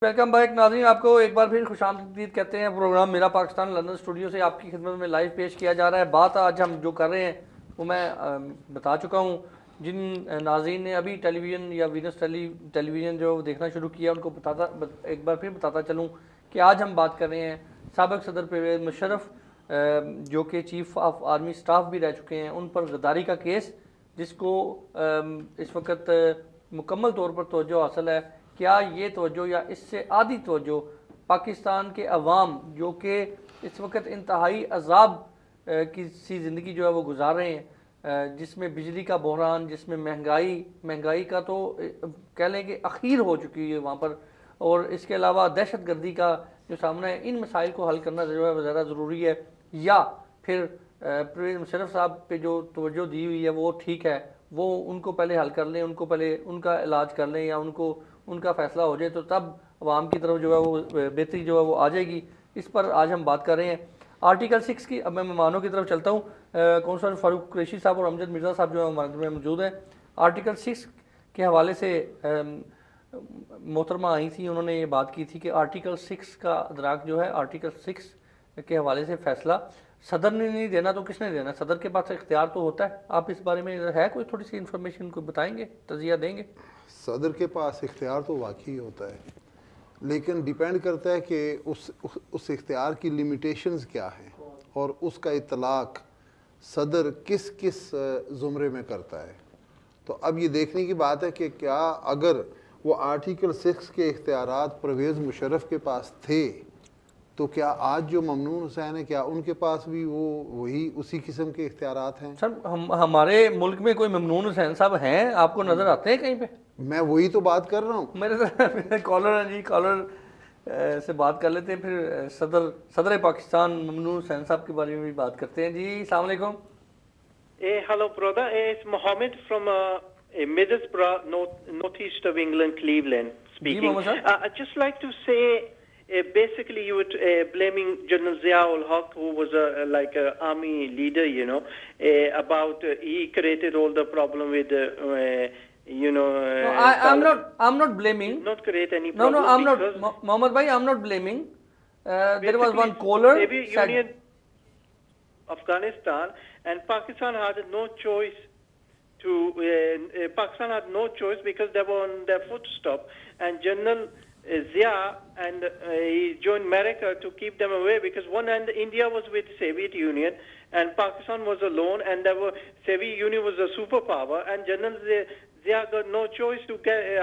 Welcome back नाज़रीन, आपको एक बार फिर खुशामदीद कहते हैं। प्रोग्राम मेरा पाकिस्तान लंदन स्टूडियो से आपकी खिदमत में लाइव पेश किया जा रहा है। बात आज हम जो कर रहे हैं वो मैं बता चुका हूँ। जिन नाज़रीन ने अभी टेलीविज़न या वीनस टेलीविज़न जो देखना शुरू किया उनको एक बार फिर बताता चलूँ कि आज हम बात कर रहे हैं साबिक़ सदर परवेज़ मुशर्रफ जो कि चीफ ऑफ आर्मी स्टाफ भी रह चुके हैं, उन पर गद्दारी का केस जिसको इस वक्त मुकम्मल तौर पर तवज्जो हासिल है। क्या ये तवज्जो या इससे आधी तवज्जो पाकिस्तान के अवाम जो कि इस वक्त इंतहाई अजाब की सी ज़िंदगी जो है वो गुजार रहे हैं, जिसमें बिजली का बहरान, जिसमें महंगाई का तो कह लें कि अखीर हो चुकी है वहाँ पर, और इसके अलावा दहशत गर्दी का जो सामना है, इन मसाइल को हल करना जो है ज़्यादा ज़रूरी है। या फिर परवेज़ मुशर्रफ साहब पे जो तवज्जो दी हुई है वो ठीक है, वो उनको पहले हल कर लें, उनको पहले उनका इलाज कर लें या उनका फ़ैसला हो जाए तो तब अवाम की तरफ जो है वो बेहतरी जो है वो आ जाएगी। इस पर आज हम बात कर रहे हैं आर्टिकल 6 की। अब मैं मेहमानों की तरफ चलता हूँ। कौंसल फारूक कुरैशी साहब और अमजद मिर्ज़ा साहब जो है हमारे में मौजूद हैं। आर्टिकल 6 के हवाले से मोहतरमा आई थी, उन्होंने ये बात की थी कि आर्टिकल 6 का अदराक जो है, आर्टिकल 6 के हवाले से फ़ैसला सदर ने नहीं देना तो किसने देना? सदर के पास इख्तियार तो होता है। आप इस बारे में है कोई थोड़ी सी इन्फॉर्मेशन को बताएंगे, तजिया देंगे? सदर के पास इख्तियार तो वाकई होता है, लेकिन डिपेंड करता है कि उस इख्तियार की लिमिटेशंस क्या हैं और उसका इतलाक़ सदर किस किस ज़ुमरे में करता है। तो अब ये देखने की बात है कि क्या अगर वो आर्टिकल 6 के इख्तियारात परवेज़ मुशर्रफ के पास थे तो क्या आज जो ममनून हुसैन है क्या उनके पास भी वही उसी किस्म के इख्तियारात हैं? सर हमारे मुल्क में कोई ममनून हुसैन साहब हैं? आपको नज़र आते हैं कहीं पे? मैं वही तो बात कर रहा हूँ। मेरे कॉलर हैं जी, कॉलर से बात कर लेते हैं, फिर सदर पाकिस्तान ममनून हुसैन साहब के बारे में भी बात करते हैं। जी अस्सलाम वालेकुम। Hello, brother. It's Mohammed from Middlesbrough, northeast of England, Cleveland, speaking. I'd just like to say, basically, you were blaming General Zia-ul Haq, who was like an army leader, you know, about he created all the problem with, you know. No, I'm not blaming. Not create any problem. No, I'm not. Mohammed bhai, I'm not blaming. There was one caller said. Union, Afghanistan, and Pakistan had no choice to. Pakistan had no choice because they were on their footstep, and General Zia and he joined America to keep them away, because one hand India was with Soviet Union and Pakistan was alone, and Soviet Union was a superpower, and General Zia got no choice to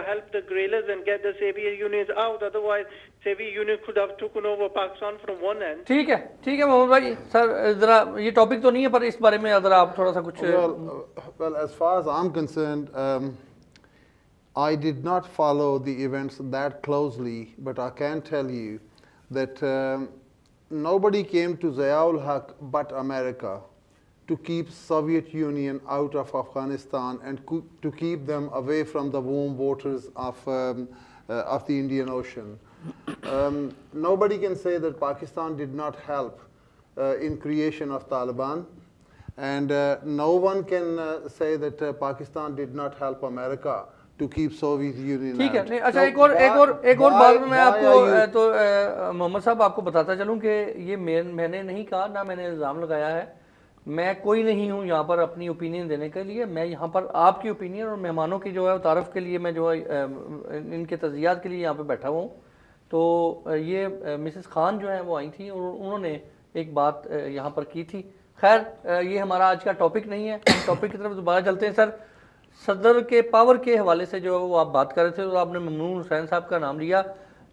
help the guerrillas and get the Soviet Union out. Otherwise, Soviet Union could have taken over Pakistan from one end. ठीक है मोहम्मद भाई, sir जरा ये topic तो नहीं है पर इस बारे में अगर आप थोड़ा सा कुछ। Well, as far as I'm concerned, I did not follow the events that closely, but I can tell you that nobody came to Zia-ul Haq but America to keep Soviet Union out of Afghanistan and to keep them away from the warm waters of the Indian Ocean. Nobody can say that Pakistan did not help in creation of Taliban, and no one can say that Pakistan did not help America to keep Soviet Union. ठीक है, नहीं अच्छा, एक और बात मैं आपको तो मोहम्मद साहब आपको बताता चलूं कि ये मैंने नहीं कहा, ना मैंने इल्ज़ाम लगाया है। मैं कोई नहीं हूँ यहाँ पर अपनी ओपिनियन देने के लिए। मैं यहाँ पर आपकी ओपिनियन और मेहमानों की जो है तारफ़ के लिए मैं जो है इनके तज़ियात के लिए यहाँ पे बैठा हुआ हूँ। तो ये मिसेस खान जो है वो आई थी और उन्होंने एक बात यहाँ पर की थी। खैर ये हमारा आज का टॉपिक नहीं है, हम टॉपिक की तरफ दोबारा चलते हैं। सर, सदर के पावर के हवाले से जो है वो आप बात कर रहे थे और आपने ममनून हुसैन साहब का नाम लिया।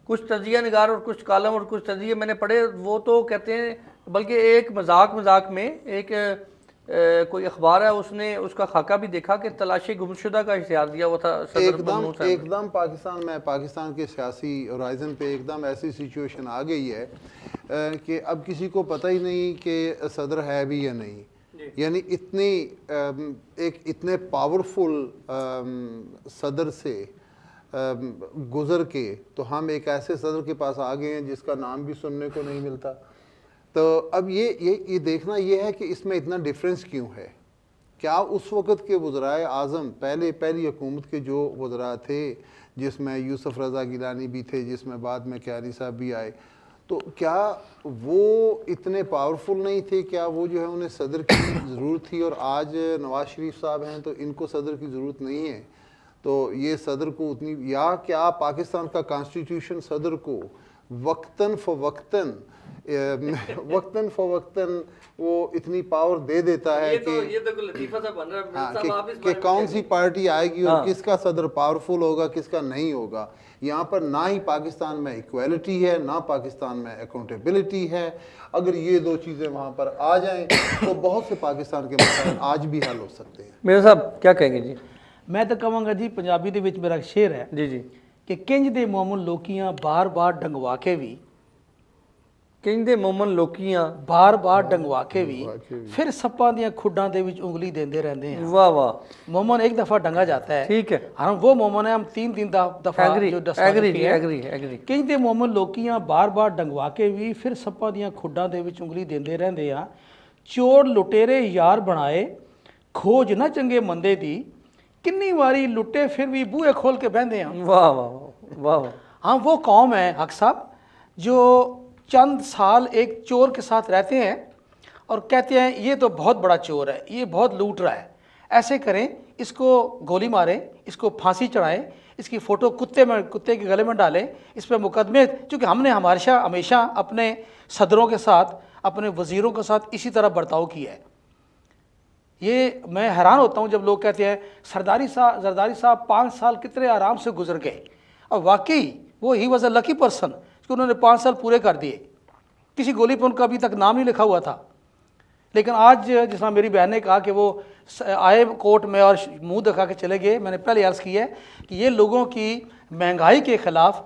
कुछ तजिया निगार और कुछ कालम और कुछ तजिए मैंने पढ़े, वो तो कहते हैं, बल्कि एक मजाक में एक कोई अखबार है उसने उसका खाका भी देखा कि तलाशी गुमशुदा का इश्तिहार दिया हुआ था। एकदम पाकिस्तान के सियासी होराइज़न पे एकदम ऐसी सिचुएशन आ गई है कि अब किसी को पता ही नहीं कि सदर है भी या नहीं। यानी इतने पावरफुल सदर से गुज़र के तो हम एक ऐसे सदर के पास आ गए हैं जिसका नाम भी सुनने को नहीं मिलता। तो अब ये देखना ये है कि इसमें इतना डिफरेंस क्यों है। क्या उस वक़्त के वज़राए आज़म पहली हुकूमत के जो वज़रा थे जिसमें यूसुफ रज़ा गिलानी भी थे, जिसमें बाद में कियानी साहब भी आए। तो क्या वो इतने पावरफुल नहीं थे? क्या वो जो है उन्हें सदर की ज़रूरत थी, और आज नवाज शरीफ साहब हैं तो इनको सदर की ज़रूरत नहीं है? तो ये सदर को उतनी, या क्या पाकिस्तान का कॉन्स्टिट्यूशन सदर को वक्तन फ़वक्तन वो इतनी पावर दे देता है कि ये तो कोई लतीफ़ा सा बन रहा है। हाँ, साहब, आप इस कि बारे में कौन क्या सी पार्टी आएगी और हाँ। किसका सदर पावरफुल होगा, किसका नहीं होगा। यहाँ पर ना ही पाकिस्तान में इक्वालिटी है, ना पाकिस्तान में अकाउंटेबिलिटी है। अगर ये दो चीज़ें वहाँ पर आ जाएं तो बहुत से पाकिस्तान के मसाइल आज भी हल हो सकते हैं। मेरे साहब क्या कहेंगे जी? मैं तो कहांगा जी, पंजाबी ਦੇ ਵਿੱਚ मेरा शेर है जी जी। कि किंज दे मोमन लोकियां बार बार डंगवा के भी ਕਹਿੰਦੇ ਮੋਮਨ ਲੋਕੀਆਂ बार बार डंगवा के भी फिर सप्पां ਦੀਆਂ ਖੁੱਡਾਂ ਦੇ ਵਿੱਚ ਉਂਗਲੀ देंदे रहते हैं। वाह वाह, मोमन एक दफ़ा डंगा जाता है, ठीक है। हम वो मोमन है, हम 3 दफ़ा एग्री जो दस्ता एग्री चुके हैं। Agree agree. ਕਿੰਜ ਦੇ ਮੋਮਨ ਲੋਕੀਆਂ ਬਾਰ-ਬਾਰ ਡੰਗਵਾ ਕੇ ਵੀ ਫਿਰ ਸੱਪਾਂ ਦੀਆਂ ਖੁੱਡਾਂ ਦੇ ਵਿੱਚ ਉਂਗਲੀ ਦਿੰਦੇ ਰਹਿੰਦੇ ਆ। ਚੋਰ ਲੁਟੇਰੇ ਯਾਰ ਬਣਾਏ, ਖੋਜ ਨਾ ਚੰਗੇ ਮੰਦੇ ਦੀ, ਕਿੰਨੀ ਵਾਰੀ ਲੁੱਟੇ ਫਿਰ ਵੀ ਬੂਹੇ ਖੋਲ ਕੇ ਬਹਿੰਦੇ ਆ। वाह वाह वाह वाह। हाँ, वो कौम है हक साहब जो चंद साल एक चोर के साथ रहते हैं और कहते हैं ये तो बहुत बड़ा चोर है, ये बहुत लूट रहा है, ऐसे करें, इसको गोली मारें, इसको फांसी चढ़ाएं, इसकी फ़ोटो कुत्ते के गले में डालें, इस पर मुकदमे। चूँकि हमने हमेशा अपने सदरों के साथ, अपने वज़ीरों के साथ इसी तरह बर्ताव किया है। ये मैं हैरान होता हूँ जब लोग कहते हैं जरदारी साहब 5 साल कितने आराम से गुजर गए, और वाकई वो he was a lucky person कि उन्होंने 5 साल पूरे कर दिए। किसी गोली पर उनका अभी तक नाम नहीं लिखा हुआ था। लेकिन आज जिस तरह मेरी बहन ने कहा कि वो आए कोर्ट में और मुंह दिखा के चले गए, मैंने पहले अर्ज़ की है कि ये लोगों की महंगाई के ख़िलाफ़,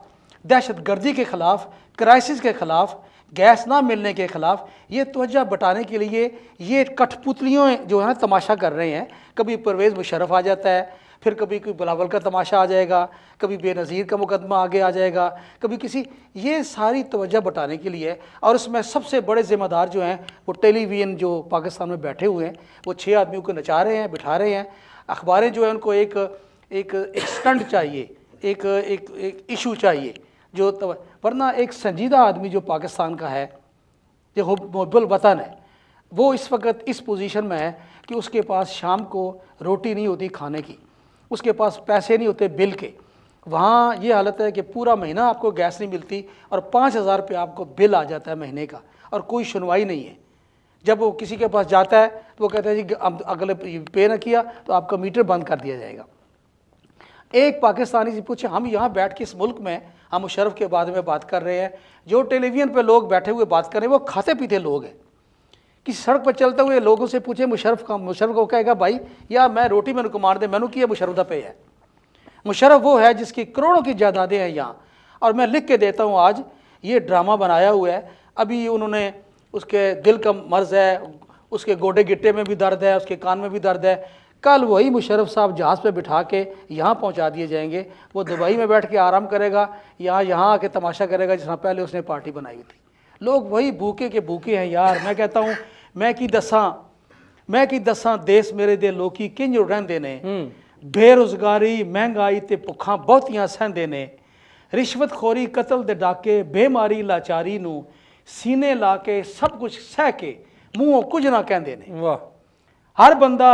दहशतगर्दी के ख़िलाफ़, क्राइसिस के ख़िलाफ़, गैस ना मिलने के ख़िलाफ़ ये तवज्जो बटाने के लिए ये कठपुतलियों जो है ना तमाशा कर रहे हैं। कभी परवेज़ मुशर्रफ आ जाता है, फिर कभी कोई बिलावल का तमाशा आ जाएगा, कभी बेनज़ीर का मुकदमा आगे आ जाएगा, कभी किसी, ये सारी तवज्जो बटाने के लिए। और इसमें सबसे बड़े ज़िम्मेदार जो हैं वो टेलीविज़न जो पाकिस्तान में बैठे हुए हैं, वो 6 आदमियों को नचा रहे हैं, बिठा रहे हैं। अखबारें जो है उनको एक स्टंट चाहिए, एक इशू चाहिए जो, वरना एक संजीदा आदमी जो पाकिस्तान का है, जो मुहब्बुल वतन है, वो इस वक्त इस पोजीशन में है कि उसके पास शाम को रोटी नहीं होती खाने की, उसके पास पैसे नहीं होते बिल के। वहाँ ये हालत है कि पूरा महीना आपको गैस नहीं मिलती और 5,000 रुपये आपको बिल आ जाता है महीने का, और कोई सुनवाई नहीं है। जब वो किसी के पास जाता है तो वो कहता है जी अगले पे ना किया तो आपका मीटर बंद कर दिया जाएगा। एक पाकिस्तानी से पूछे, हम यहाँ बैठ के इस मुल्क में, हम मुशर्रफ के बारे में बात कर रहे हैं, जो टेलीविज़न पे लोग बैठे हुए बात कर रहे हैं वो खाते पीते लोग हैं। किसी सड़क पर चलते हुए लोगों से पूछे मुशर्रफ को कहेगा भाई या मैं रोटी मैंने को मार दे, मैंने किया मुशर्रफ दा पे है। मुशर्रफ वो है जिसकी करोड़ों की जायदादें हैं यहाँ, और मैं लिख के देता हूँ आज, ये ड्रामा बनाया हुआ है। अभी उन्होंने, उसके दिल का मर्ज़ है, उसके गोडे गिट्टे में भी दर्द है, उसके कान में भी दर्द है। कल वही मुशर्रफ साहब जहाज़ पे बिठा के यहाँ पहुँचा दिए जाएंगे। वो दुबई में बैठ के आराम करेगा, यहाँ आके तमाशा करेगा जिस तरह पहले उसने पार्टी बनाई हुई थी। लोग वही भूखे के भूखे हैं यार। मैं कहता हूँ मैं की दसां देश मेरे दे लोकी किंज रहंदे ने, बेरोज़गारी महंगाई ते भुखां बहुतियां सहंदे ने, रिश्वतखोरी कतल दे डाके बेमारी लाचारी नू सीने ला के सब कुछ सह के मुँहों कुछ ना कहंदे ने। वाह। हर बंदा,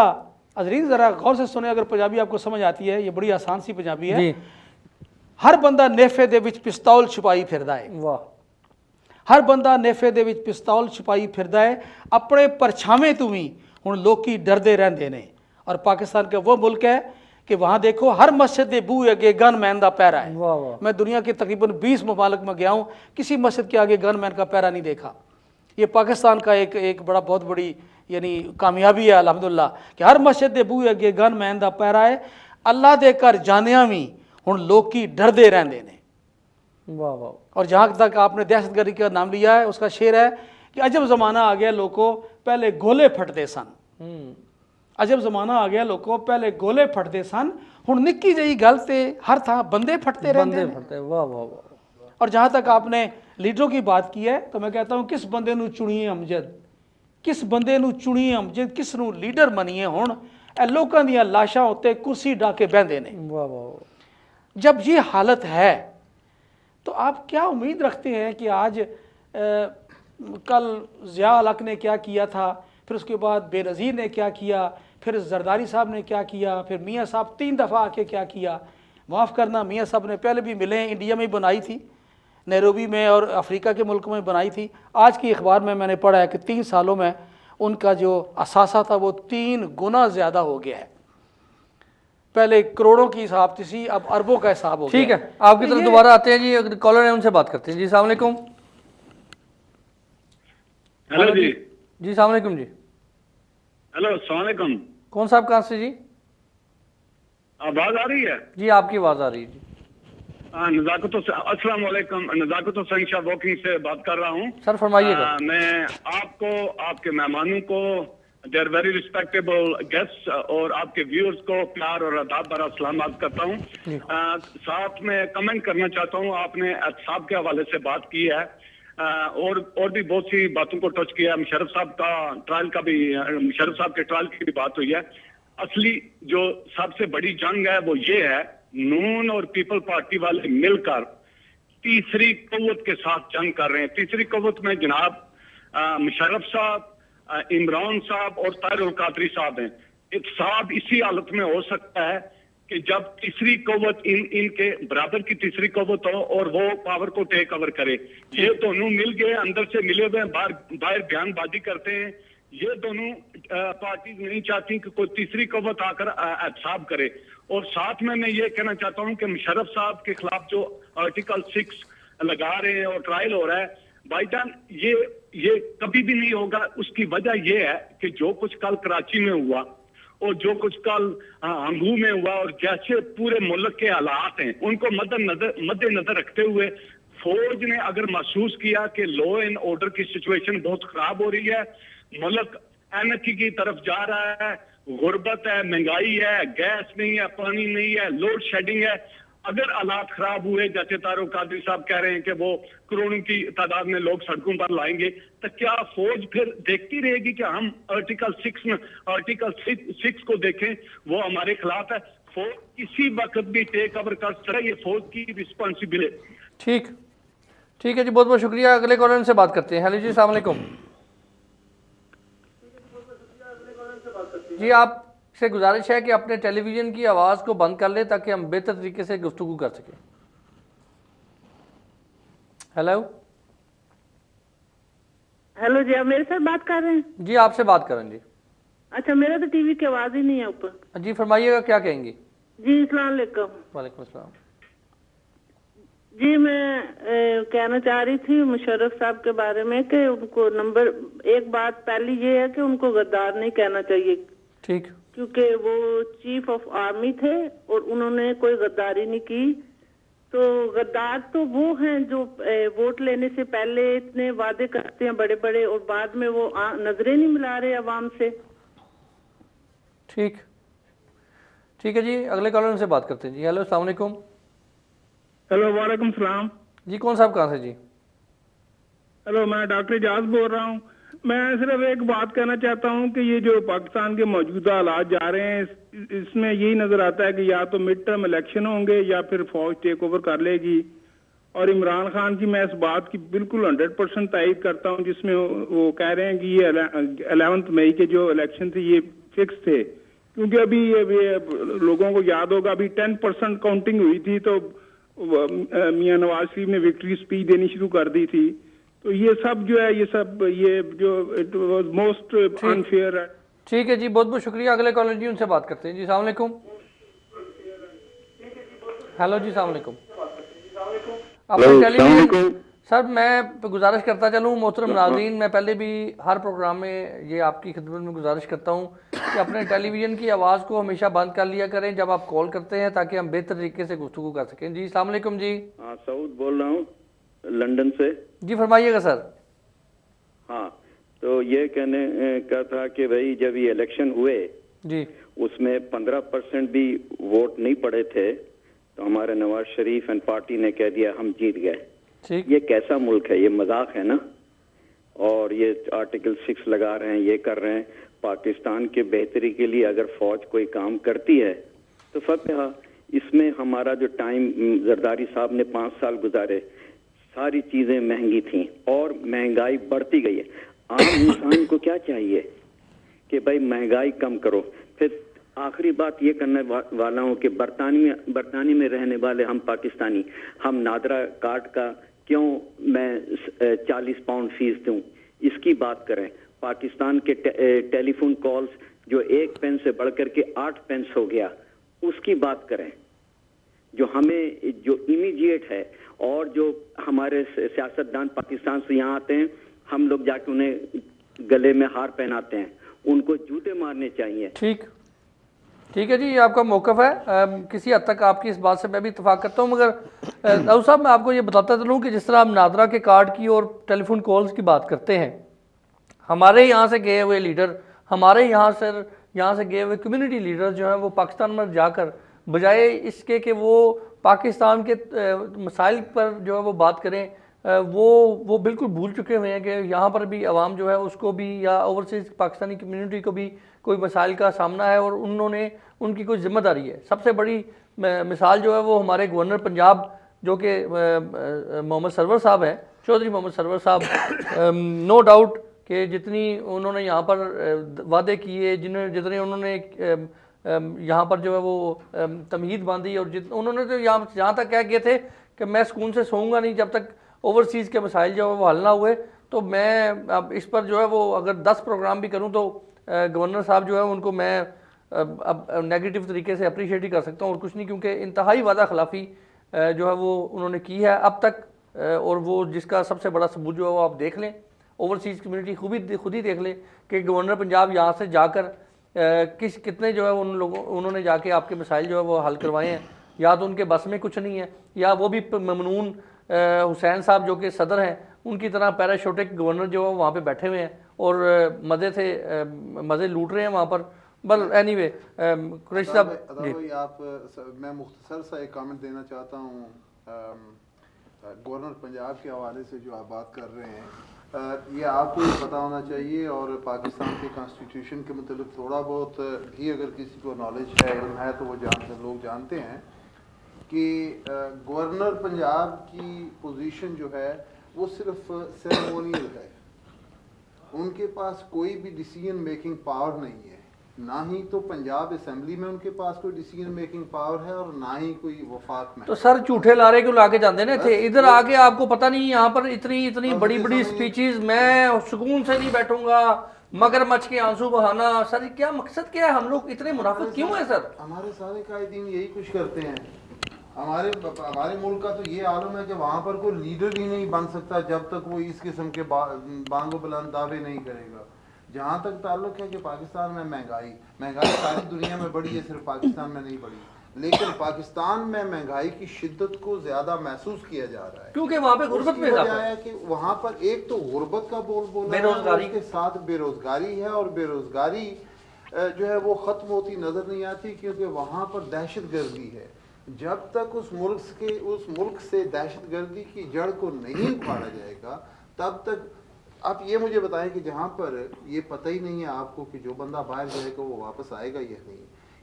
अजरीन ज़रा गौर से सुने, अगर पंजाबी आपको समझ आती है, ये बड़ी आसान सी पंजाबी है। हर बंदा नेफे दे विच पिस्तौल छुपाई फिरदा है। वाह। हर बंदा नेफे दे विच पिस्तौल छुपाई फिरदा है, अपने परछावें तू भी हुण लोकी डरदे रहंदे ने। और पाकिस्तान का वो मुल्क है कि वहाँ देखो हर मस्जिद के बूहे अगे गनमैन का पैरा है। वाह वाह। मैं दुनिया के तकरीबन 20 ममालिक में गया हूँ, किसी मस्जिद के आगे गनमैन का पैरा नहीं देखा। ये पाकिस्तान का एक बहुत बड़ी यानी कामयाबी है अल्हम्दुलिल्लाह कि हर मस्जिद के बूहे अगे गनमैन का पैरा है। अल्लाह दे घर जानिया भी हुण लोकी डरदे रहंदे ने। वाह वाह। और जहाँ तक आपने दहशतगर्दी का नाम लिया है, उसका शेर है कि अजब ज़माना आ गया लोगों, पहले गोले फटते सन। अजब ज़माना आ गया लोगों, पहले गोले फटते सन, हुण निक्की जही गल ते हर था बंदे फटते रहंदे ने। वाह वाह वाह। और जहाँ तक आपने लीडरों की बात की है, तो मैं कहता हूँ किस बंदे नू चुनिए अमजद, किस बंदे नू चुनिए अमजद, किस नू लीडर मनीए। हुण ए लोकां दियां लाशां उत्ते कुर्सी ढा के बहंदे ने। वाह वाह। जब ये हालत है तो आप क्या उम्मीद रखते हैं कि आज कल ज़िया अलक ने क्या किया था, फिर उसके बाद बेनज़ीर ने क्या किया, फिर जरदारी साहब ने क्या किया, फिर मियाँ साहब 3 दफ़ा आके क्या किया। माफ़ करना, मियाँ साहब ने पहले भी मिले हैं, इंडिया में बनाई थी, नैरोबी में और अफ्रीका के मुल्क में बनाई थी। आज की अखबार में मैंने पढ़ा है कि 3 सालों में उनका जो असासा था वो 3 गुना ज़्यादा हो गया है। पहले करोड़ों की हिसाब थी, अब अरबों का हिसाब हो गया। ठीक है, आपकी तरफ दोबारा आते हैं जी, अगर कॉलर है उनसे बात करते हैं जी। अस्सलाम वालेकुम। हेलो जी। जी अस्सलाम वालेकुम जी। हेलो अस्सलाम वालेकुम। कौन साहब कहाँ से जी? आवाज आ रही है? जी आपकी आवाज़ आ रही है जी। अस्सलाम वालेकुम, नज़ाकत हुसैन शाह वॉकिंग से बात कर रहा हूँ। सर फरमाइएगा। मैं आपको, आपके मेहमानों को, they are very respectable guest, और आपके व्यूअर्स को प्यार और अदाब भरा सलाम अर्ज करता हूँ। साथ में कमेंट करना चाहता हूँ, आपने एहतसाब के हवाले से बात की है, और भी बहुत सी बातों को टच किया। मुशर्रफ साहब का ट्रायल का भी, मुशर्रफ साहब के ट्रायल की भी बात हुई है। असली जो सबसे बड़ी जंग है वो ये है, नून और पीपल पार्टी वाले मिलकर तीसरी कव्वत के साथ जंग कर रहे हैं। तीसरी कव्वत में जनाब मुशर्रफ साहब, इमरान साहब और ताहिर कादरी साहब हैं। इत्तेसाब इसी हालत में हो सकता है कि जब तीसरी कव्वत इनके बराबर की तीसरी कव्वत हो और वो पावर को टेक ओवर करे। ये दोनों मिल गए, अंदर से मिले हुए बाहर बयानबाजी करते हैं। ये दोनों पार्टीज नहीं चाहती कि कोई तीसरी कव्वत आकर एहतसाब करे। और साथ में मैं ये कहना चाहता हूँ कि मुशर्रफ साहब के खिलाफ जो आर्टिकल 6 लगा रहे हैं और ट्रायल हो रहा है, भाईजान ये कभी भी नहीं होगा। उसकी वजह यह है कि जो कुछ कल कराची में हुआ और जो कुछ कल हंगू में हुआ, और जैसे पूरे मुल्क के हालात हैं उनको मद्देनजर रखते हुए फौज ने अगर महसूस किया कि लॉ एंड ऑर्डर की सिचुएशन बहुत खराब हो रही है, मुल्क एनर्जी की तरफ जा रहा है, गुर्बत है, महंगाई है, गैस नहीं है, पानी नहीं है, लोड शेडिंग है, अगर हालात खराब हुए जैसे तारो कादरी साहब कह रहे हैं कि वो करोड़ों की तादाद में लोग सड़कों पर लाएंगे, तो क्या फौज फिर देखती रहेगी कि हम आर्टिकल 6 को देखें? वो हमारे खिलाफ है। फौज किसी वक्त भी टेक ओवर कर सकता है, ये फौज की रिस्पॉन्सिबिलिटी। ठीक है जी, बहुत बहुत शुक्रिया। अगले कॉलर से बात करते हैं। हेलो जी, अस्सलाम वालेकुम जी। आपसे गुजारिश है कि अपने टेलीविज़न की आवाज़ को बंद कर लें ताकि हम बेहतर तरीके से गुफ्तगू कर सकें। हेलो जी, आप मेरे साथ बात कर रहे हैं? जी आपसे बात करें जी। अच्छा, मेरा तो टीवी की आवाज़ ही नहीं है ऊपर। जी फरमाइएगा, क्या कहेंगी? जी अस्सलाम वालेकुम। वालेकुम अस्सलाम। जी मैं कहना चाह रही थी मुशर्रफ साहब के बारे में कि उनको नंबर एक बात पहली ये है कि उनको गद्दार नहीं कहना चाहिए। ठीक। क्योंकि वो चीफ ऑफ आर्मी थे और उन्होंने कोई गद्दारी नहीं की। तो गद्दार तो वो हैं जो वोट लेने से पहले इतने वादे करते हैं बड़े बड़े और बाद में वो नजरें नहीं मिला रहे अवाम से। ठीक है जी, अगले कॉलर से बात करते हैं जी। हेलो अस्सलाम वालेकुम। हेलो वालेकुम सलाम जी कौन साहब कहाँ से जी? हेलो, मैं डॉक्टर इजाज बोल रहा हूँ। मैं सिर्फ एक बात कहना चाहता हूँ कि ये जो पाकिस्तान के मौजूदा हालात जा रहे हैं, इसमें यही नजर आता है कि या तो मिड टर्म इलेक्शन होंगे या फिर फौज टेक ओवर कर लेगी। और इमरान खान की मैं इस बात की बिल्कुल 100% तायद करता हूँ जिसमें वो कह रहे हैं कि ये 11 मई के जो इलेक्शन थे ये फिक्स थे। क्योंकि अभी ये लोगों को याद होगा, अभी 10% काउंटिंग हुई थी तो मियां नवाज शरीफ ने विक्ट्री स्पीच देनी शुरू कर दी थी। तो ये सब जो है, ये जो इट वाज मोस्ट अनफेयर है। ठीक है जी, बहुत बहुत शुक्रिया। अगले कॉलर जी, उनसे बात करते हैं जी। अस्सलाम वालेकुम। हेलो जी, अस्सलाम वालेकुम। अपने टेलीविजन सर, मैं गुजारिश करता चलूँ मोहतरम नाज़रीन, मैं पहले भी हर प्रोग्राम में ये आपकी खिदमत में गुजारिश करता हूँ कि अपने टेलीविज़न की आवाज़ को हमेशा बंद कर लिया करें जब आप कॉल करते हैं, ताकि हम बेहतर तरीके से गुफ्तगू कर सकें। जी अस्सलाम वालेकुम जी। हाँ, सऊद बोल रहा हूँ लंदन से। जी फरमाइएगा सर। हाँ, तो ये कहने का था कि भाई जब ये इलेक्शन हुए जी उसमें 15% भी वोट नहीं पड़े थे, तो हमारे नवाज शरीफ एंड पार्टी ने कह दिया हम जीत गए। ठीक। ये कैसा मुल्क है? ये मजाक है ना। और ये आर्टिकल 6 लगा रहे हैं, ये कर रहे हैं। पाकिस्तान के बेहतरी के लिए अगर फौज कोई काम करती है तो फतह। इसमें हमारा जो टाइम जरदारी साहब ने 5 साल गुजारे, सारी चीजें महंगी थी और महंगाई बढ़ती गई है। आम इंसान को क्या चाहिए कि भाई महंगाई कम करो। फिर आखिरी बात ये करने वाला हूँ कि बरतानी में रहने वाले हम पाकिस्तानी, हम नादरा कार्ड का क्यों मैं 40 पाउंड फीस दूं, इसकी बात करें। पाकिस्तान के टेलीफोन कॉल्स जो 1 पेन से बढ़कर के 8 पेन हो गया, उसकी बात करें। जो हमें जो इमीडिएट है, और जो हमारे सियासतदान पाकिस्तान से यहाँ आते हैं, हम लोग जाके उन्हें गले में हार पहनाते हैं, उनको जूते मारने चाहिए। ठीक है जी, ये आपका मौक़िफ़ है। किसी हद तक आपकी इस बात से मैं भी इत्तेफाक करता हूँ, मगर दाऊद साहब मैं आपको ये बताता चलूँ कि जिस तरह हम नादरा के कार्ड की और टेलीफोन कॉल्स की बात करते हैं, हमारे यहाँ से गए हुए लीडर, हमारे यहाँ से गए हुए कम्युनिटी लीडर जो हैं वो पाकिस्तान में जाकर बजाय इसके कि वो पाकिस्तान के मसाइल पर जो है वो बात करें, वो बिल्कुल भूल चुके हुए हैं कि यहाँ पर भी आवाम जो है उसको भी या ओवरसीज़ पाकिस्तानी कम्युनिटी को भी कोई मसाइल का सामना है और उनकी कोई जिम्मेदारी है। सबसे बड़ी मिसाल जो है वो हमारे गवर्नर पंजाब जो कि मोहम्मद सरवर साहब हैं, चौधरी मोहम्मद सरवर साहब, नो डाउट कि जितनी उन्होंने यहाँ पर वादे किए, जितने उन्होंने यहाँ पर जो है वो तमहीद बांधी, और उन्होंने तो यहाँ तक कह गए थे कि मैं सुकून से सोऊंगा नहीं जब तक ओवरसीज़ के मसाइल जो है वो हल ना हुए। तो मैं अब इस पर जो है वो अगर 10 प्रोग्राम भी करूँ तो गवर्नर साहब जो है उनको मैं अब नेगेटिव तरीके से अप्रिशिएट ही कर सकता हूँ और कुछ नहीं, क्योंकि इंतहाई वादा खिलाफ़ी जो है वो उन्होंने की है अब तक, और वो जिसका सबसे बड़ा सबूत जो है वो आप देख लें, ओवरसीज़ कम्युनिटी खुद ही देख लें कि गवर्नर पंजाब यहाँ से जाकर कितने जो है उन्होंने जाके आपके मसाइल जो है वो हल करवाए हैं। या तो उनके बस में कुछ नहीं है, या वो भी ममनून हुसैन साहब जो कि सदर हैं उनकी तरह पैराशूटिक गवर्नर जो है वहाँ पे बैठे हुए हैं और मज़े लूट रहे हैं वहाँ पर। बल एनीवे कुरैशी साहब जी, आप मैं मुख्तसर सा एक कमेंट देना चाहता हूँ गवर्नर पंजाब के हवाले से जो आप बात कर रहे हैं। ये आपको पता होना चाहिए और पाकिस्तान के कॉन्स्टिट्यूशन के मतलब थोड़ा बहुत भी अगर किसी को नॉलेज है, इल्म है, तो वो लोग जानते हैं कि गवर्नर पंजाब की पोजीशन जो है वो सिर्फ सेरेमोनियल है। उनके पास कोई भी डिसीजन मेकिंग पावर नहीं है, ना ही तो पंजाब असेंबली में उनके पास कोई डिसीजन मेकिंग पावर है और ना ही कोई वफाक में। तो सर झूठे लारे क्यों लाके जाते ना थे इधर आके? आपको पता नहीं यहाँ पर इतनी बड़ी बड़ी स्पीचेस, मैं सुकून से नहीं बैठूंगा, मगरमच्छ के आंसू बहाना, सर क्या मकसद क्या है? हम लोग इतने मुनाफिक क्यों है सर? हमारे सारे कायदीन यही कुछ करते हैं। हमारे मुल्क का तो ये आलम है कि वहाँ पर कोई लीडर ही नहीं बन सकता जब तक वो इस किस्म के बांगो बुलंद दावे नहीं करेगा। जहाँ तक ताल्लुक है कि पाकिस्तान में महंगाई सारी दुनिया में बढ़ी है, सिर्फ पाकिस्तान में नहीं बढ़ी, लेकिन पाकिस्तान में महंगाई की शिद्दत को ज्यादा महसूस किया जा रहा है क्योंकि वहाँ पे गुर्बत में इजाफा है कि वहाँ पर एक तो गुर्बत का बोल बेरोजगारी के साथ बेरोजगारी है, और बेरोजगारी जो है वो खत्म होती नजर नहीं आती क्योंकि वहाँ पर दहशत गर्दी है। जब तक उस मुल्क से दहशत गर्दी की जड़ को नहीं उखाड़ा जाएगा तब तक आप ये मुझे बताएं कि जहाँ पर ये पता ही नहीं है आपको कि जो बंदा बाहर जाएगा वो वापस आएगा या नहीं,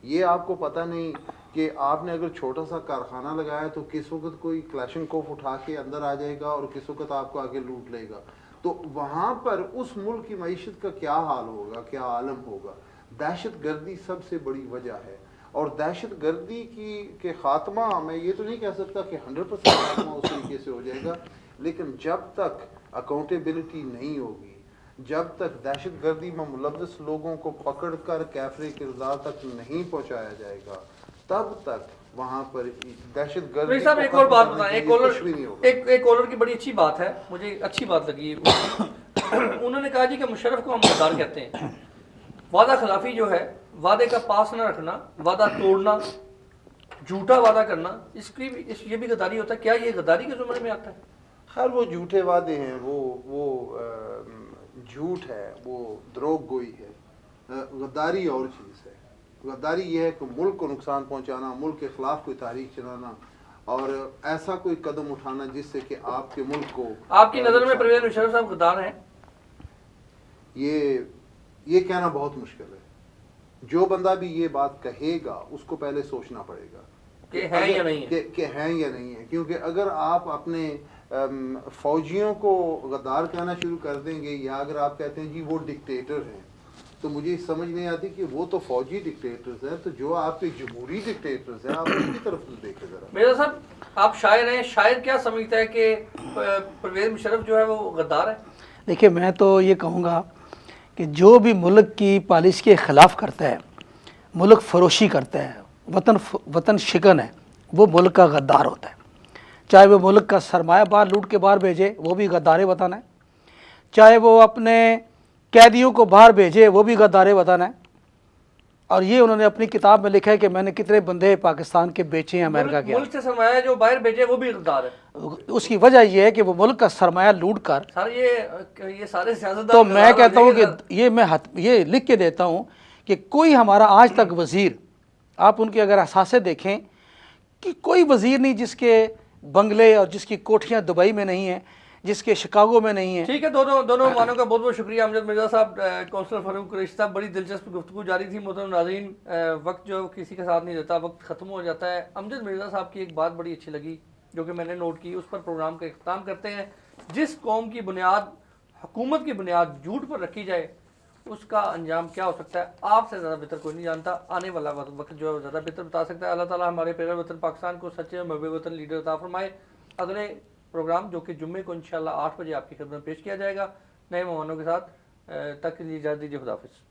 ये आपको पता नहीं कि आपने अगर छोटा सा कारखाना लगाया तो किस वक्त कोई क्लैशनकोफ उठा के अंदर आ जाएगा और किस वक्त आपको आगे लूट लेगा, तो वहाँ पर उस मुल्क की मईशत का क्या हाल होगा, क्या आलम होगा। दहशत गर्दी सबसे बड़ी वजह है, और दहशत गर्दी के खात्मा मैं ये तो नहीं कह सकता कि 100% खात्मा उस तरीके से हो जाएगा, लेकिन जब तक अकाउंटेबिलिटी नहीं होगी, जब तक दहशत गर्दी में मुलव्वस लोगों को पकड़ कर कैफरे किरदार तक नहीं पहुंचाया जाएगा, तब तक वहाँ पर दहशत गर्दी। एक और बात बताएं, एक कॉलर की बड़ी अच्छी बात है, मुझे अच्छी बात लगी। उन्होंने कहा जी कि मुशर्रफ को हम गद्दार कहते हैं। वादा खिलाफी जो है, वादे का पास न रखना, वादा तोड़ना, झूठा वादा करना, ये भी गद्दारी होता है। क्या ये गद्दारी के जुमरे में आता है? खैर वो झूठे वादे हैं, वो झूठ है, वो द्रोह गोई है। गद्दारी और चीज़ है। गद्दारी ये है कि मुल्क को नुकसान पहुंचाना, मुल्क के खिलाफ कोई तारीख चलाना और ऐसा कोई कदम उठाना जिससे कि आपके मुल्क को। आपकी नज़र में परवेज़ मुशर्रफ साहब गद्दार हैं? ये कहना बहुत मुश्किल है। जो बंदा भी ये बात कहेगा उसको पहले सोचना पड़ेगा कि हैं या नहीं है, कि हैं या नहीं है, क्योंकि अगर आप अपने फौजियों को गद्दार कहना शुरू कर देंगे या अगर आप कहते हैं जी वो डिक्टेटर हैं, तो मुझे समझ नहीं आती कि वो तो फौजी डिक्टेटर्स हैं, तो जो आपके जमहूरी डिक्टेटर्स हैं आप उनकी तरफ तो देखें जरा। मिर्जा साहब आप शायर हैं, शायर क्या समझता है कि परवेज़ मुशर्रफ जो है वो गद्दार है? देखिए मैं तो ये कहूँगा कि जो भी मुल्क की पॉलिसी के ख़िलाफ़ करता है, मुल्क फरोशी करता है, वतन शिकन है, वो मुल्क का गद्दार होता है। चाहे वो मुल्क का सरमाया बाहर लूट के बाहर भेजे, वो भी गद्दार वतन है। चाहे वो अपने कैदियों को बाहर भेजे, वो भी गद्दार वतन है। और ये उन्होंने अपनी किताब में लिखा है कि मैंने कितने बंदे पाकिस्तान के बेचे हैं अमेरिका के। मुल्क से सरमाया जो बाहर भेजे वो भी गद्दार है। उसकी वजह ये है कि वो मुल्क का सरमाया लूट कर सर ये सारे सियासतदान तो मैं कहता हूँ कि ये लिख के देता हूँ कि कोई हमारा आज तक वज़ीर, आप उनके अगर असासे देखें कि कोई वज़ीर नहीं जिसके बंगले और जिसकी कोठियाँ दुबई में नहीं हैं, जिसके शिकागो में नहीं है। ठीक है, दोनों मानों का बहुत बहुत शुक्रिया। अमजद मिर्ज़ा साहब, काउंसलर फारूक कुरैशी साहब, बड़ी दिलचस्प गुफ्तगू जारी थी। मोहतरम नाज़रीन, वक्त जो किसी के साथ नहीं रहता, वक्त ख़त्म हो जाता है। अमजद मिर्ज़ा साहब की एक बात बड़ी अच्छी लगी जो कि मैंने नोट की, उस पर प्रोग्राम का इख्तिताम करते हैं। जिस कौम की बुनियाद, हुकूमत की बुनियाद झूठ पर रखी जाए, उसका अंजाम क्या हो सकता है आपसे ज़्यादा बेहतर कोई नहीं जानता। आने वाला वक्त जो है ज़्यादा बेहतर बता सकता है। अल्लाह ताला हमारे प्यारे वतन पाकिस्तान को सच्चे महबूब वतन लीडर अता फरमाए। अगले प्रोग्राम जो कि जुम्मे को इंशाल्लाह 8 बजे आपकी खिदमत में पेश किया जाएगा नए मेहमानों के साथ। तक के लिए इजाज़त दीजिए। खुदा हाफिज़।